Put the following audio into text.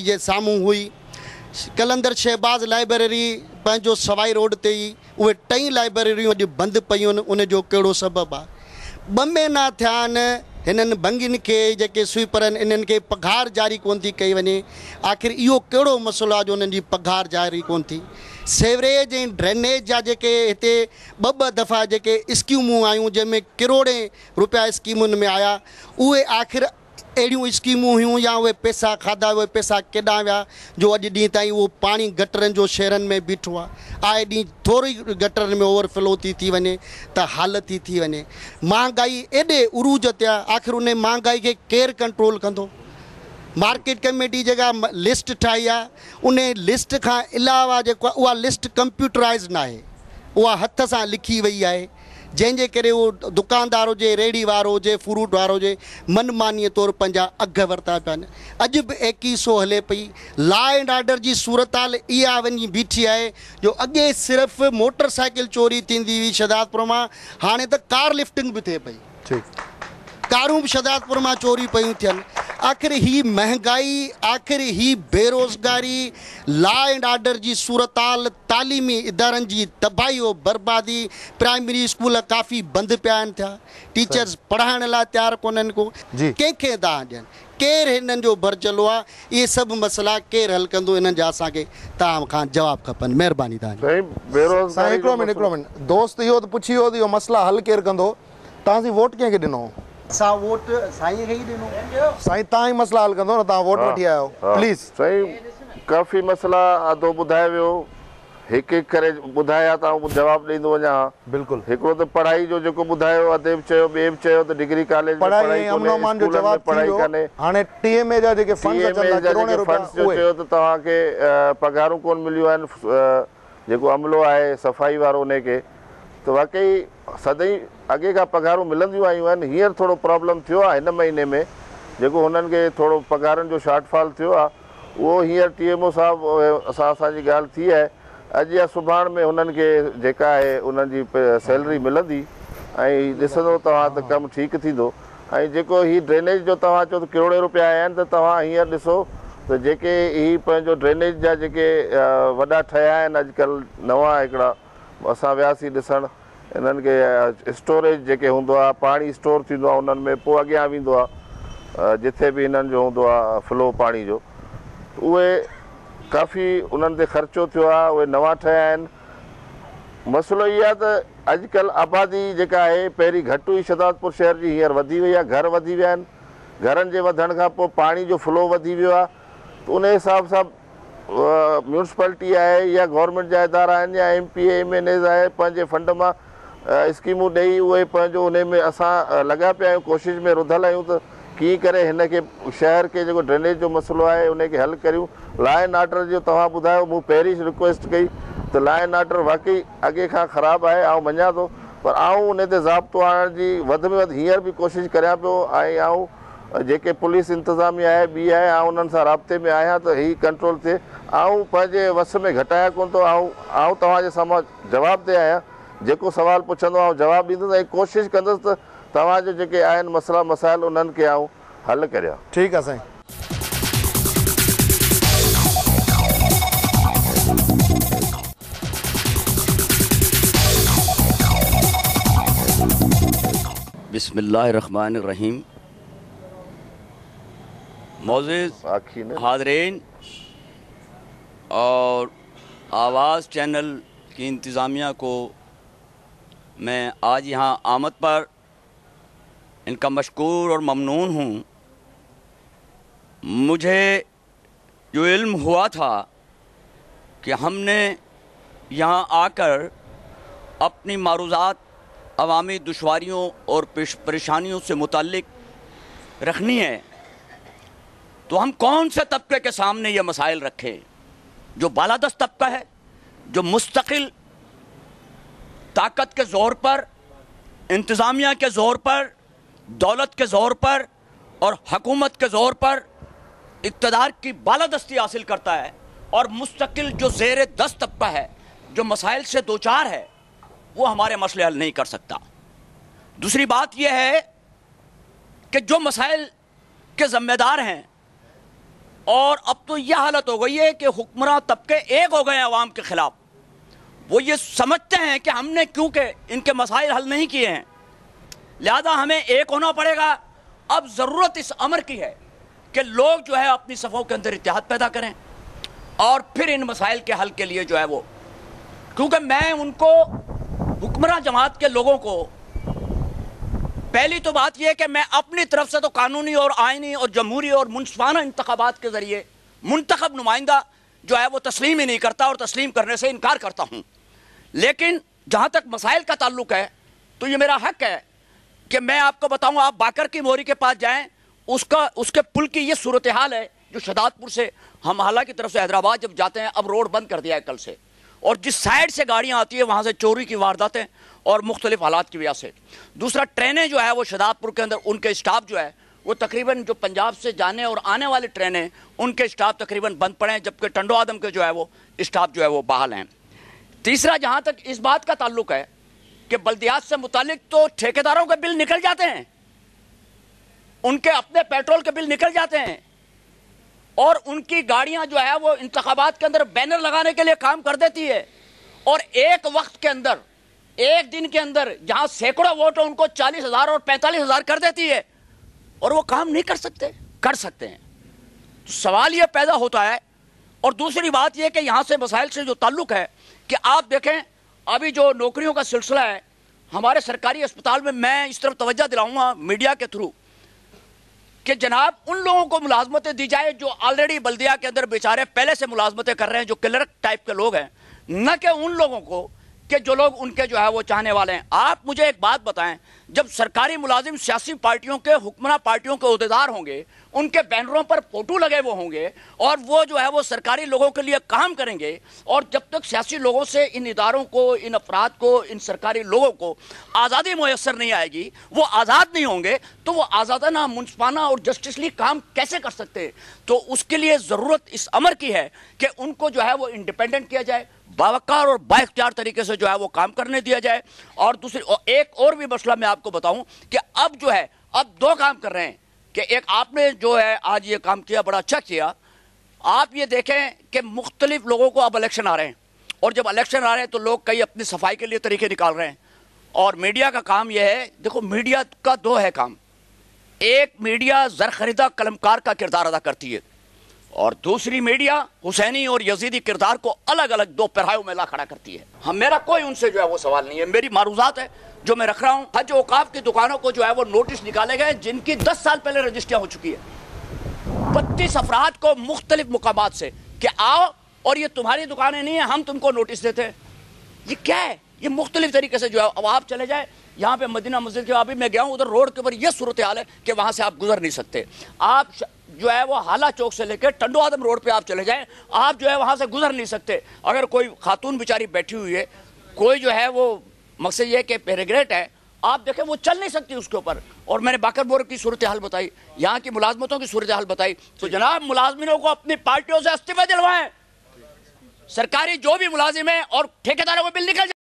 जे साम्हूं हुई। कलंदर शहबाज़ लाइब्रेरी पंहिंजो सवाई रोड ते ई उहे 2 लाइब्रेरियूं अॼु बंदि पयूं आहिनि। उन जो कहिड़ो सबबु आहे? 2 महीना थिया आहिनि हिननि भंगियुनि खे, जेके स्वीपर आहिनि, इन्हनि खे पघार जारी कोन थी कई वञे। आख़िर इहो कहिड़ो मसइलो आहे जो उन्हनि जी पघार जारी कोन थी? सेवरेज ऐं ड्रेनेज जा जेके हिते 2 दफ़ा जेके स्कीमूं आयूं, जंहिंमें करोड़े रुपया स्कीमुनि में आया, उहे आख़िर अहिड़ियूं स्कीमूं हुयूं या उहे पैसा खाधा, उहे पैसा केॾां विया जो अॼु ॾींहं ताईं उहो पाणी गटरनि जो शहरनि में बीठो आहे। आए ॾींहुं थोरी गटरनि में ओवरफ्लो थी वञे त हालत थी वञे। महांगाई एॾे उरूज ते आहे, आख़िर उन महांगाई खे केरु कंट्रोल कंदो? मार्केट कमेटी जेका लिस्ट ठाही आहे, उन लिस्ट खां अलावा जेको आहे उहा लिस्ट कंप्यूटराइज़ न आहे, उहा हथ सां लिखी वई आहे, जंहिंजे करे उहो दुकानदार हुजे, रेड़ी वारो हुजे, फ्रूट वारो हुजे, मनमानीअ तौरु पंहिंजा अघ वरिता पिया आहिनि। अॼु बि 2100 हले पई। लॉ एंड ऑर्डर जी सूरत हाल इहा वञी बीठी आहे जो अॻे सिर्फ़ु मोटर साइकिल चोरी थींदी हुई शहदादपुर मां, हाणे त कार लिफ्टिंग बि थिए पई। कारूं बि शहदादपुर मां चोरी पयूं थियनि। आख़िर ही महांगाई, आख़िर ही बेरोज़गारी, लॉ एंड ऑर्डर जी सूरत हाल, तालीमी इदारनि जी तबाही और बर्बादी, प्राइमरी स्कूल काफ़ी बंदि पिया आहिनि थिया, टीचर्स पढ़ाइण लाइ तयारु कोन्हनि को, कंहिंखे था ॾियनि, केरु हिननि जो भरचलो आहे? इहे सभु मसइला केरु हल कंदो? इन्हनि जा असांखे तव्हां खां जवाबु खपनि। महिरबानी तव्हांजी। हिकिड़ो मिनट दोस्त, इहो त पुछी वियो त इहो मसइला हल केरु कंदो? तव्हांजी वोट कंहिंखे ॾिनो? असां वोट साईं खे ई ॾिनो। साईं तव्हां ई मसइला हल कंदो न, तव्हां वोट वठी आया आहियो। प्लीज़ साईं काफ़ी मसइला आदो ॿुधाए वियो, हिकु हिकु करे ॿुधाया त आउं जवाबु ॾींदो वञा। बिल्कुलु। हिकिड़ो त पढ़ाई जो जेको ॿुधायो, अदे बि चयो, ॿिए बि चयो त डिग्री कॉलेज में पढ़ाई अमन जो जवाबु पढ़ाई कान्हे। हाणे टीएमए जा जेके फंड्स अचनि था, करोड़े रुपया, जो चयो त तव्हांखे पघारूं कोन मिलियूं आहिनि, जेको अमलो आहे सफ़ाई वारो उनखे, त वाकई सदाईं अॻे खां पघारूं मिलंदियूं आयूं आहिनि। हींअर थोरो प्रॉब्लम थियो आहे हिन महीने में, जेको हुननि खे थोरो पघारनि जो शॉर्टफॉल थियो आहे, उहो हींअर TMO साहिबु असांजी ॻाल्हि थी आहे। अॼु या सुभाणे में हुननि खे जेका आहे उन्हनि जी सैलरी मिलंदी ऐं ॾिसंदो तव्हां त कमु ठीकु थींदो। ऐं जेको हीअ ड्रेनेज जो तव्हां चओ त करोड़े रुपया आया आहिनि, त तव्हां हींअर ॾिसो त जेके ही पंहिंजो ड्रेनेज जा जेके वॾा ठहिया आहिनि अॼुकल्ह नवां हिकिड़ा, असां वियासीं ॾिसणु, इन्हनि खे स्टोरेज जेके हूंदो आहे, पाणी स्टोर थींदो आहे उन्हनि में, पोइ अॻियां वेंदो आहे जिथे बि हिननि जो हूंदो आहे फ्लो पाणी जो, उहे काफ़ी उन्हनि ते ख़र्चो थियो आहे, उहे नवां ठहिया आहिनि। मसइलो इहो आहे त अॼुकल्ह आबादी जेका आहे पहिरीं घटि हुई शहदादपुर शहर जी, हींअर वधी वई आहे, घर वधी विया आहिनि। घरनि जे वधण खां पोइ पाणी जो फ्लो वधी वियो आहे, त उन हिसाब सां म्यूनिसिपैलिटी आहे या गवर्नमेंट जा इदारा आहिनि या MP MNAs आहे, पंहिंजे फंड मां स्कीमूं ॾेई उहे पंहिंजो उन में असां लॻा पिया आहियूं, कोशिशि में रुधल आहियूं त कीअं करे हिन खे शहर खे जेको ड्रेनेज जो मसइलो आहे उनखे हल करियूं। लॉ एंड ऑर्डर जो तव्हां ॿुधायो, मूं पहिरीं रिक्वेस्ट कई त लॉ एंड ऑर्डर वाकई अॻे खां ख़राबु आहे, आउं मञा थो, पर आउं उन ते ज़ाब्तो आणण जी वधि में वधि हींअर बि कोशिशि करियां पियो। ऐं आउं जेके पुलिस इंतिज़ामिया आहे ॿी आहे, आउं उन्हनि सां राब्ते में आहियां त हीअ कंट्रोल थिए। आउं पंहिंजे वस में घटाया कोन थो, आउं तव्हांजे साम्हूं जवाब ते आहियां, जेको सवाल पुछंदो आउं जवाबु ॾींदुसि ऐं कोशिशि कंदुसि त तव्हांजो जेके आहिनि मसइला मसाइल उन्हनि खे आउं हल करियां। ठीकु आहे साईं। बिस्मिल्लाहिर्रहमानिर्रहीम। मोअज़्ज़िज़ हाज़रीन और आवाज़ चैनल की इंतज़ामिया को मैं आज यहाँ आमद पर इनका मशकूर और ममनून हूँ। मुझे जो इल्म हुआ था कि हमने यहाँ आकर अपनी मारूज़ात अवामी दुश्वारियों और परेशानियों से मुताल्लिक रखनी है, तो हम कौन से तबके के सामने ये मसाइल रखें? जो बालादस्त तबका है, जो मुस्तकिल ताकत के ज़ोर पर, इंतज़ामिया के ज़ोर पर, दौलत के ज़ोर पर और हुकूमत के ज़ोर पर इक़्तिदार की बालादस्ती हासिल करता है, और मुस्तकिल जो ज़ेर दस्त तबका है, जो मसाइल से दो चार है, वो हमारे मसले हल नहीं कर सकता। दूसरी बात यह है कि जो मसाइल के ज़िम्मेदार हैं اور اب تو یہ حالت ہو گئی ہے کہ حکمراں طبقے ایک ہو گئے ہیں عوام کے خلاف. وہ یہ سمجھتے ہیں کہ ہم نے کیونکہ ان کے مسائل حل نہیں کیے ہیں لہذا ہمیں ایک ہونا پڑے گا. اب ضرورت اس امر کی ہے کہ لوگ جو ہے اپنی صفوں کے اندر اتحاد پیدا کریں اور پھر ان مسائل کے حل کے لیے جو ہے وہ, کیونکہ میں ان کو حکمراں جماعت کے لوگوں کو پہلی تو بات یہ کہ میں اپنی طرف سے تو قانونی اور آئینی اور جمہوری اور منصفانہ انتخابات کے ذریعے منتخب نمائندہ جو ہے وہ تسلیم ہی نہیں کرتا اور تسلیم کرنے سے انکار کرتا ہوں. لیکن جہاں تک مسائل کا تعلق ہے تو یہ میرا حق ہے کہ میں آپ کو بتاؤں. آپ باقر کی موری کے پاس جائیں, اس کے پل کی یہ صورتحال ہے جو شہداد پور سے ہم حالہ کی طرف سے حیدرآباد جب جاتے ہیں, اب روڈ بند کر دیا ہے کل سے, اور جس سائیڈ سے گاڑیاں آتی ہیں وہاں سے چوری کی وارداتیں اور مختلف حالات کی وجہ سے. دوسرا, ٹرینیں جو ہے وہ شہداد پور کے اندر ان کے اسٹاف جو ہے وہ تقریباً جو پنجاب سے جانے اور آنے والی ٹرینیں ان کے اسٹاف تقریباً بند پڑے ہیں, جبکہ ٹنڈو آدم کے جو ہے وہ اسٹاف جو ہے وہ بحال ہیں. تیسرا, جہاں تک اس بات کا تعلق ہے کہ بلدیات سے متعلق تو ٹھیکیداروں کے بل نکل جاتے ہیں, ان کے اپنے پیٹرول کے بل نکل جاتے ہیں, اور ان کی گاڑیاں جو ہے وہ انتخابات کے اندر بینر لگانے کے لیے کام کر دیتی ہے, اور ایک وقت کے اندر ایک دن کے اندر جہاں سینکڑوں ووٹ ان کو 40,000 اور 45,000 کر دیتی ہے, اور وہ کام نہیں کر سکتے. کر سکتے ہیں. سوال یہ پیدا ہوتا ہے. اور دوسری بات یہ کہ یہاں سے مسائل سے جو تعلق ہے کہ آپ دیکھیں ابھی جو نوکریوں کا سلسلہ ہے ہمارے سرکاری اسپتال میں اس طرف توجہ دلاؤں گا میڈیا کے تھرو کہ جناب ان لوگوں کو ملازمتیں دی جائے جو آلریڈی بلدیہ کے اندر بیچارے پہلے سے ملازمتیں کر رہے ہیں, جو کلرک ٹائپ کے لوگ ہیں, نہ کہ ان لوگوں کو کہ جو لوگ ان کے جو ہے وہ چاہنے والے ہیں. آپ مجھے ایک بات بتائیں, جب سرکاری ملازم سیاسی پارٹیوں کے حکمراں پارٹیوں کے عہدیدار ہوں گے, ان کے بینروں پر فوٹو لگے وہ ہوں گے اور وہ جو ہے وہ سرکاری لوگوں کے لیے کام کریں گے, اور جب تک سیاسی لوگوں سے ان اداروں کو, ان افراد کو, ان سرکاری لوگوں کو آزادی میسر نہیں آئے گی, وہ آزاد نہیں ہوں گے, تو وہ آزادانہ, منصفانہ اور جسٹسلی کام کیسے کر سکتے ہیں؟ تو اس کے لیے ضرورت اس امر کی ہے کہ ان کو جو ہے وہ انڈیپینڈنٹ کیا جائے, باوقار اور بااختیار طریقے سے جو ہے وہ کام کرنے دیا جائے. اور دوسری ایک اور بھی مسئلہ میں آپ کو بتاؤں کہ اب جو ہے اب دو کام کر رہے ہیں کہ ایک آپ نے جو ہے آج یہ کام کیا, بڑا اچھا کیا. آپ یہ دیکھیں کہ مختلف لوگوں کو اب الیکشن آ رہے ہیں, اور جب الیکشن آ رہے ہیں تو لوگ کئی اپنی صفائی کے لیے طریقے نکال رہے ہیں, اور میڈیا کا کام یہ ہے, دیکھو میڈیا کا دو ہے کام, ایک میڈیا زرخریدہ قلمکار کا کردار ادا کرتی ہے, اور دوسری میڈیا حسینی اور یزیدی کردار کو الگ الگ دو پہراؤں میں لا کھڑا کرتی ہے. میرا کوئی ان سے جو ہے وہ سوال نہیں ہے, میری معروضات ہے جو میں رکھ رہا ہوں. حج اوقاف کی دکانوں کو جو ہے وہ نوٹس نکالے گئے جن کی 10 سال پہلے رجسٹریاں ہو چکی ہے 32 افراد کو مختلف مقامات سے کہ آؤ اور یہ تمہاری دکانیں نہیں ہیں, ہم تم کو نوٹس دیتے ہیں. یہ کیا ہے؟ یہ مختلف طریقے سے جو ہے. اب آپ چلے جائیں یہاں پہ مدینہ مسجد کے, ابھی میں گیا ہوں ادھر روڈ کے اوپر یہ صورتحال ہے کہ وہاں سے آپ گزر نہیں سکتے. آپ جو ہے وہ حالہ چوک سے لے کے ٹنڈو آدم روڈ پہ آپ چلے جائیں, آپ جو ہے وہاں سے گزر نہیں سکتے. اگر کوئی خاتون بیچاری بیٹھی ہوئی ہے, کوئی جو ہے وہ مقصد یہ کہ پیراگریٹ ہے, آپ دیکھیں وہ چل نہیں سکتی اس کے اوپر. اور میں نے باقر بور کی صورتحال بتائی, یہاں کی ملازمتوں کی صورتحال بتائی. تو جناب ملازمینوں کو اپنی پارٹیوں سے استعفے دلوائیں, سرکاری جو بھی ملازم ہیں, اور ٹھیکیداروں کو بل نکل